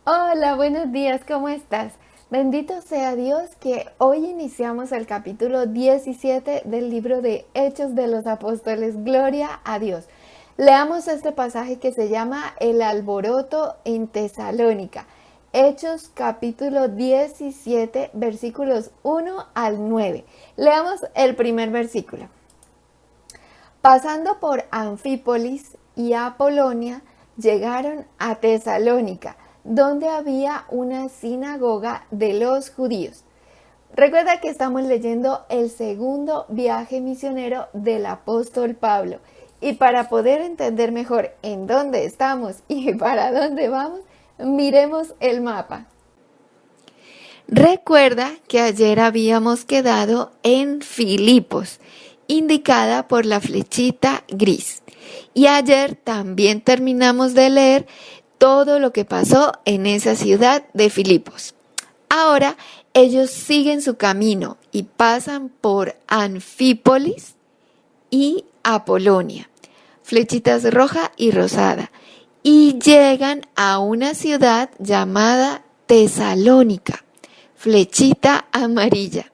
Hola, buenos días, ¿cómo estás? Bendito sea Dios que hoy iniciamos el capítulo 17 del libro de Hechos de los Apóstoles. Gloria a Dios. Leamos este pasaje que se llama El alboroto en Tesalónica. Hechos capítulo 17, versículos 1 al 9. Leamos el primer versículo. Pasando por Anfípolis y Apolonia, llegaron a Tesalónica, donde había una sinagoga de los judíos. Recuerda que estamos leyendo el segundo viaje misionero del apóstol Pablo. Y para poder entender mejor en dónde estamos y para dónde vamos, miremos el mapa. Recuerda que ayer habíamos quedado en Filipos, indicada por la flechita gris. Y ayer también terminamos de leer todo lo que pasó en esa ciudad de Filipos. Ahora ellos siguen su camino y pasan por Anfípolis y Apolonia, flechitas roja y rosada, y llegan a una ciudad llamada Tesalónica, flechita amarilla.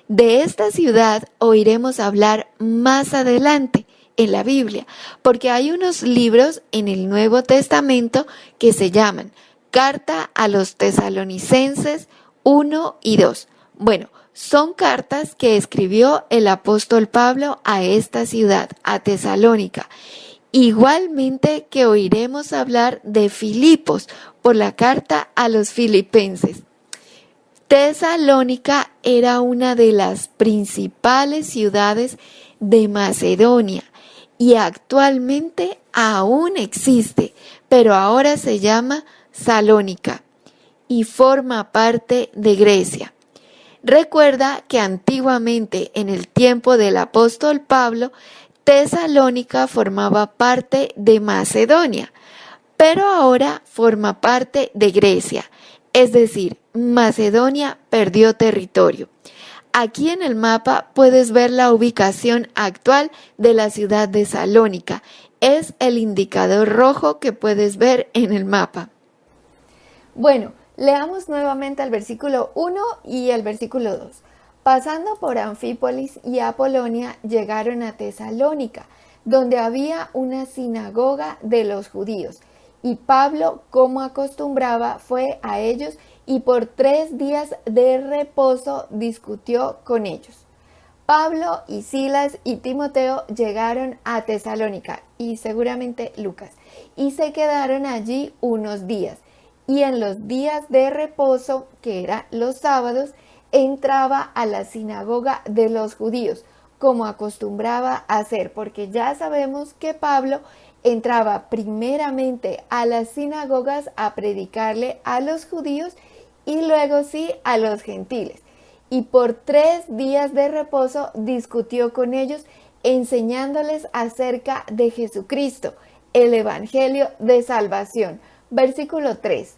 De esta ciudad oiremos hablar más adelante en la Biblia, porque hay unos libros en el Nuevo Testamento que se llaman Carta a los Tesalonicenses 1 y 2. Bueno, son cartas que escribió el apóstol Pablo a esta ciudad, a Tesalónica. Igualmente que oiremos hablar de Filipos por la carta a los filipenses. Tesalónica era una de las principales ciudades de Macedonia y actualmente aún existe, pero ahora se llama Salónica y forma parte de Grecia. Recuerda que antiguamente, en el tiempo del apóstol Pablo, Tesalónica formaba parte de Macedonia, pero ahora forma parte de Grecia. Es decir, Macedonia perdió territorio. Aquí en el mapa puedes ver la ubicación actual de la ciudad de Salónica. Es el indicador rojo que puedes ver en el mapa. Bueno, leamos nuevamente el versículo 1 y el versículo 2. Pasando por Anfípolis y Apolonia, llegaron a Tesalónica, donde había una sinagoga de los judíos. Y Pablo, como acostumbraba, fue a ellos y por 3 días de reposo discutió con ellos. Pablo y Silas y Timoteo llegaron a Tesalónica, y seguramente Lucas, y se quedaron allí unos días. Y en los días de reposo, que eran los sábados, entraba a la sinagoga de los judíos, como acostumbraba a hacer, porque ya sabemos que Pablo entraba primeramente a las sinagogas a predicarle a los judíos y luego sí a los gentiles. Y por 3 días de reposo discutió con ellos, enseñándoles acerca de Jesucristo, el Evangelio de salvación. Versículo 3.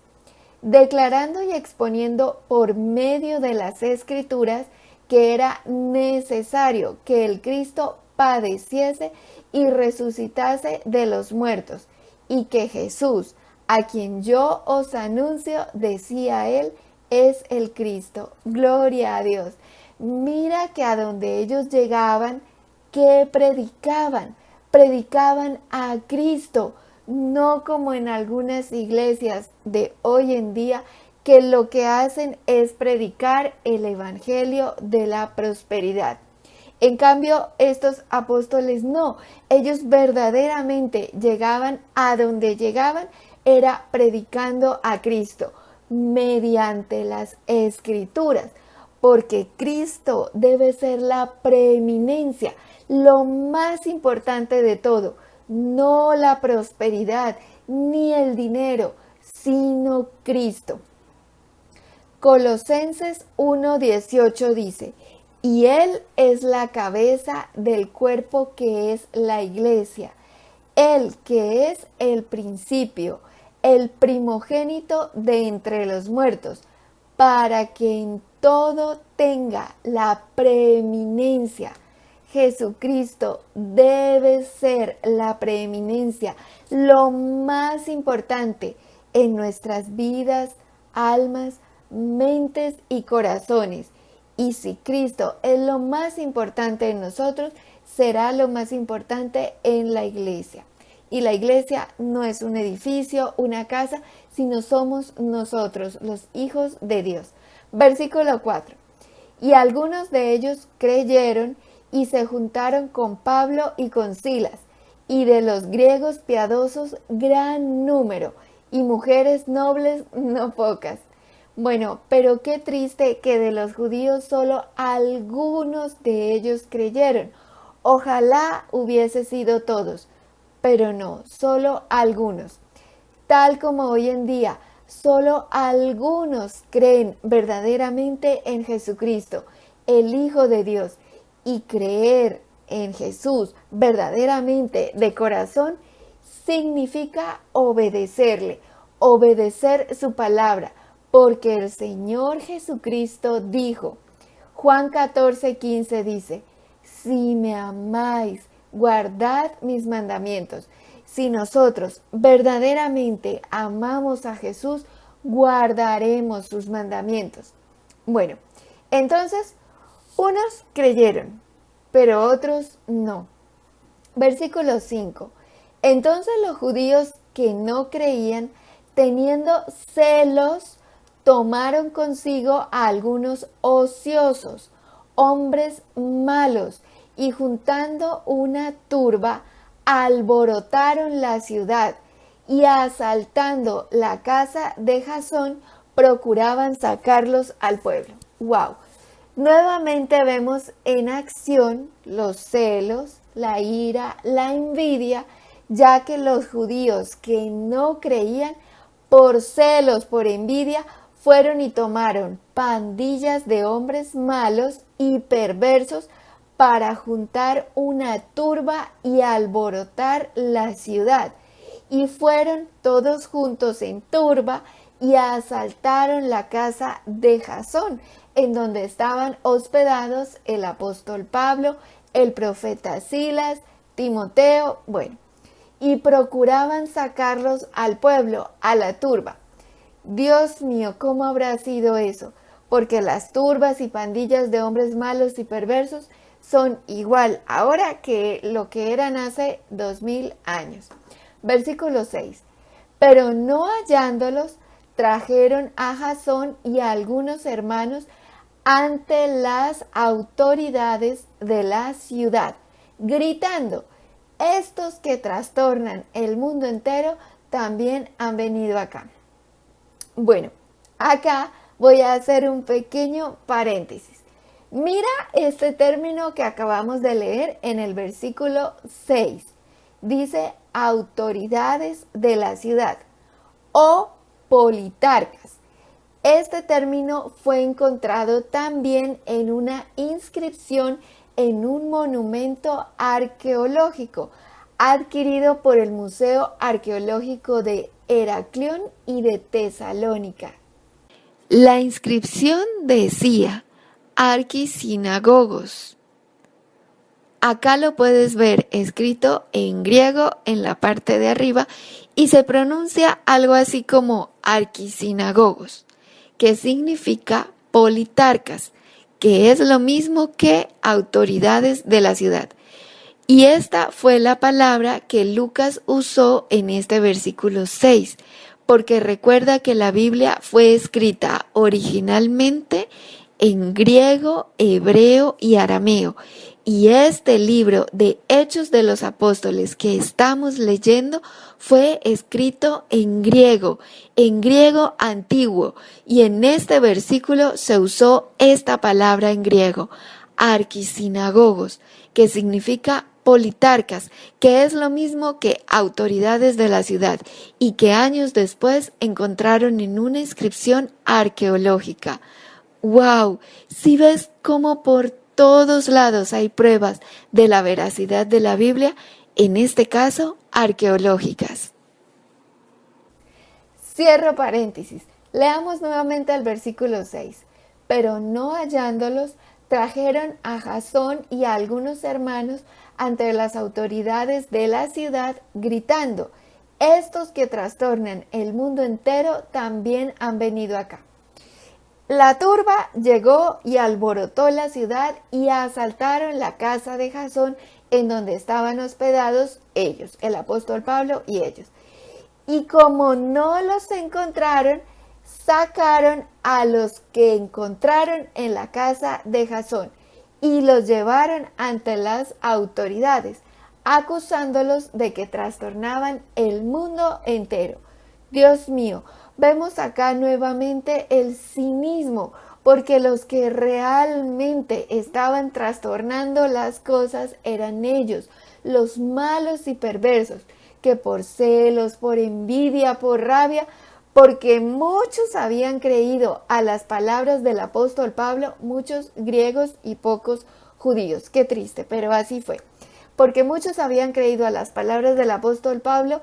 Declarando y exponiendo por medio de las Escrituras que era necesario que el Cristo padeciese y resucitase de los muertos, y que Jesús, a quien yo os anuncio, decía él, es el Cristo. Gloria a Dios. Mira que a donde ellos llegaban, ¿qué predicaban? Predicaban a Cristo, no como en algunas iglesias de hoy en día, que lo que hacen es predicar el evangelio de la prosperidad. En cambio, estos apóstoles no, ellos verdaderamente llegaban a donde llegaban, era predicando a Cristo mediante las escrituras, porque Cristo debe ser la preeminencia, lo más importante de todo, no la prosperidad ni el dinero, sino Cristo. Colosenses 1:18 dice, y Él es la cabeza del cuerpo que es la iglesia, Él que es el principio, el primogénito de entre los muertos, para que en todo tenga la preeminencia. Jesucristo debe ser la preeminencia, lo más importante, en nuestras vidas, almas, mentes y corazones. Y si Cristo es lo más importante en nosotros, será lo más importante en la iglesia. Y la iglesia no es un edificio, una casa, sino somos nosotros, los hijos de Dios. Versículo 4. Y algunos de ellos creyeron y se juntaron con Pablo y con Silas, y de los griegos piadosos gran número, y mujeres nobles no pocas. Bueno, pero qué triste que de los judíos solo algunos de ellos creyeron. Ojalá hubiese sido todos, pero no, solo algunos. Tal como hoy en día, solo algunos creen verdaderamente en Jesucristo, el Hijo de Dios, y creer en Jesús verdaderamente de corazón significa obedecerle, obedecer su palabra, porque el Señor Jesucristo dijo, Juan 14:15 dice, si me amáis, guardad mis mandamientos. Si nosotros verdaderamente amamos a Jesús, guardaremos sus mandamientos. Bueno, entonces, unos creyeron, pero otros no. Versículo 5. Entonces los judíos que no creían, teniendo celos, tomaron consigo a algunos ociosos, hombres malos, y juntando una turba, alborotaron la ciudad, y asaltando la casa de Jasón, procuraban sacarlos al pueblo. ¡Wow! Nuevamente vemos en acción los celos, la ira, la envidia, ya que los judíos que no creían, por celos, por envidia, fueron y tomaron pandillas de hombres malos y perversos para juntar una turba y alborotar la ciudad. Y fueron todos juntos en turba y asaltaron la casa de Jasón, en donde estaban hospedados el apóstol Pablo, el profeta Silas, Timoteo, y procuraban sacarlos al pueblo, a la turba. Dios mío, ¿cómo habrá sido eso? Porque las turbas y pandillas de hombres malos y perversos son igual ahora que lo que eran hace 2000 años. Versículo 6. Pero no hallándolos, trajeron a Jasón y a algunos hermanos ante las autoridades de la ciudad, gritando, estos que trastornan el mundo entero también han venido acá. Bueno, acá voy a hacer un pequeño paréntesis. Mira este término que acabamos de leer en el versículo 6. Dice autoridades de la ciudad o politarcas. Este término fue encontrado también en una inscripción en un monumento arqueológico adquirido por el Museo Arqueológico de Heraclión y de Tesalónica. La inscripción decía Arquisinagogos. Acá lo puedes ver escrito en griego en la parte de arriba y se pronuncia algo así como Arquisinagogos, que significa politarcas, que es lo mismo que autoridades de la ciudad. Y esta fue la palabra que Lucas usó en este versículo 6, porque recuerda que la Biblia fue escrita originalmente en griego, hebreo y arameo. Y este libro de Hechos de los Apóstoles que estamos leyendo fue escrito en griego antiguo. Y en este versículo se usó esta palabra en griego, arquisinagogos, que significa politarcas, que es lo mismo que autoridades de la ciudad y que años después encontraron en una inscripción arqueológica. ¡Wow! ¿Sí ves cómo por todos lados hay pruebas de la veracidad de la Biblia, en este caso arqueológicas? Cierro paréntesis. Leamos nuevamente el versículo 6. Pero no hallándolos, trajeron a Jasón y a algunos hermanos ante las autoridades de la ciudad, gritando, estos que trastornan el mundo entero también han venido acá. La turba llegó y alborotó la ciudad y asaltaron la casa de Jasón en donde estaban hospedados ellos, el apóstol Pablo y ellos. Y como no los encontraron, sacaron a los que encontraron en la casa de Jasón y los llevaron ante las autoridades, acusándolos de que trastornaban el mundo entero. Dios mío, vemos acá nuevamente el cinismo, porque los que realmente estaban trastornando las cosas eran ellos, los malos y perversos, que por celos, por envidia, por rabia, porque muchos habían creído a las palabras del apóstol Pablo, muchos griegos y pocos judíos. Qué triste, pero así fue. Porque muchos habían creído a las palabras del apóstol Pablo,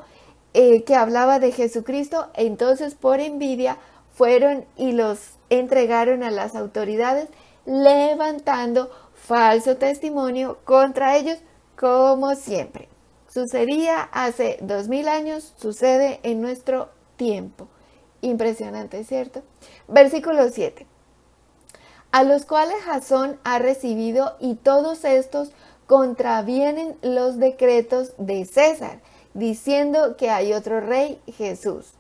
que hablaba de Jesucristo, entonces por envidia fueron y los entregaron a las autoridades, levantando falso testimonio contra ellos, como siempre. Sucedía hace 2000 años, sucede en nuestro tiempo. Impresionante, ¿cierto? Versículo 7. A los cuales Jasón ha recibido, y todos estos contravienen los decretos de César, diciendo que hay otro rey, Jesús.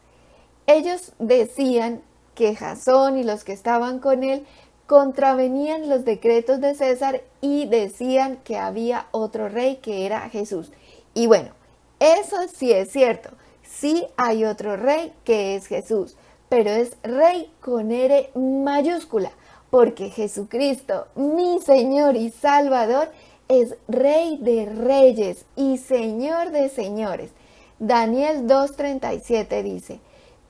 Ellos decían que Jasón y los que estaban con él contravenían los decretos de César y decían que había otro rey que era Jesús. Y bueno, eso sí es cierto. Sí hay otro rey que es Jesús, pero es rey con R mayúscula, porque Jesucristo, mi Señor y Salvador, es Rey de reyes y Señor de señores. Daniel 2:37 dice: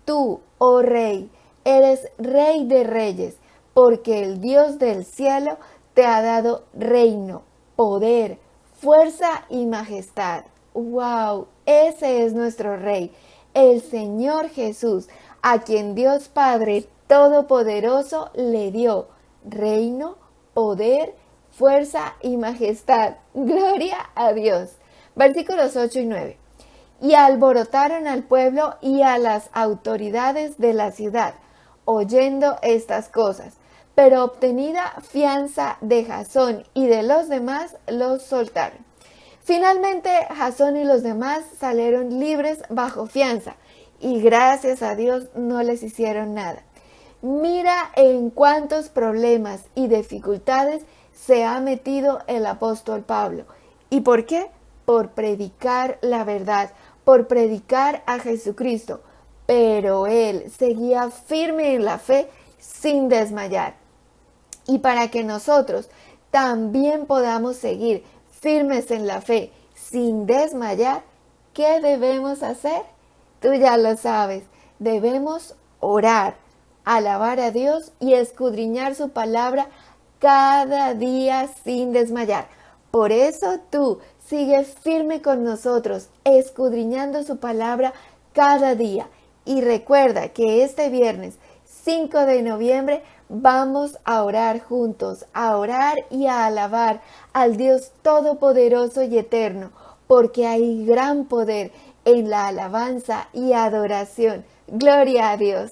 Tú, oh Rey, eres Rey de reyes, porque el Dios del cielo te ha dado reino, poder, fuerza y majestad. ¡Wow! Ese es nuestro Rey, el Señor Jesús, a quien Dios Padre Todopoderoso le dio reino, poder, fuerza y majestad. Gloria a Dios. Versículos 8 y 9. Y alborotaron al pueblo y a las autoridades de la ciudad, oyendo estas cosas. Pero obtenida fianza de Jasón y de los demás, los soltaron. Finalmente, Jasón y los demás salieron libres bajo fianza, y gracias a Dios no les hicieron nada. Mira en cuántos problemas y dificultades se ha metido el apóstol Pablo. ¿Y por qué? Por predicar la verdad, por predicar a Jesucristo. Pero él seguía firme en la fe sin desmayar. Y para que nosotros también podamos seguir firmes en la fe sin desmayar, ¿qué debemos hacer? Tú ya lo sabes, debemos orar, alabar a Dios y escudriñar su palabra cada día sin desmayar. Por eso tú sigue firme con nosotros, escudriñando su palabra cada día. Y recuerda que este viernes 5 de noviembre vamos a orar juntos, a orar y a alabar al Dios Todopoderoso y Eterno, porque hay gran poder en la alabanza y adoración. Gloria a Dios.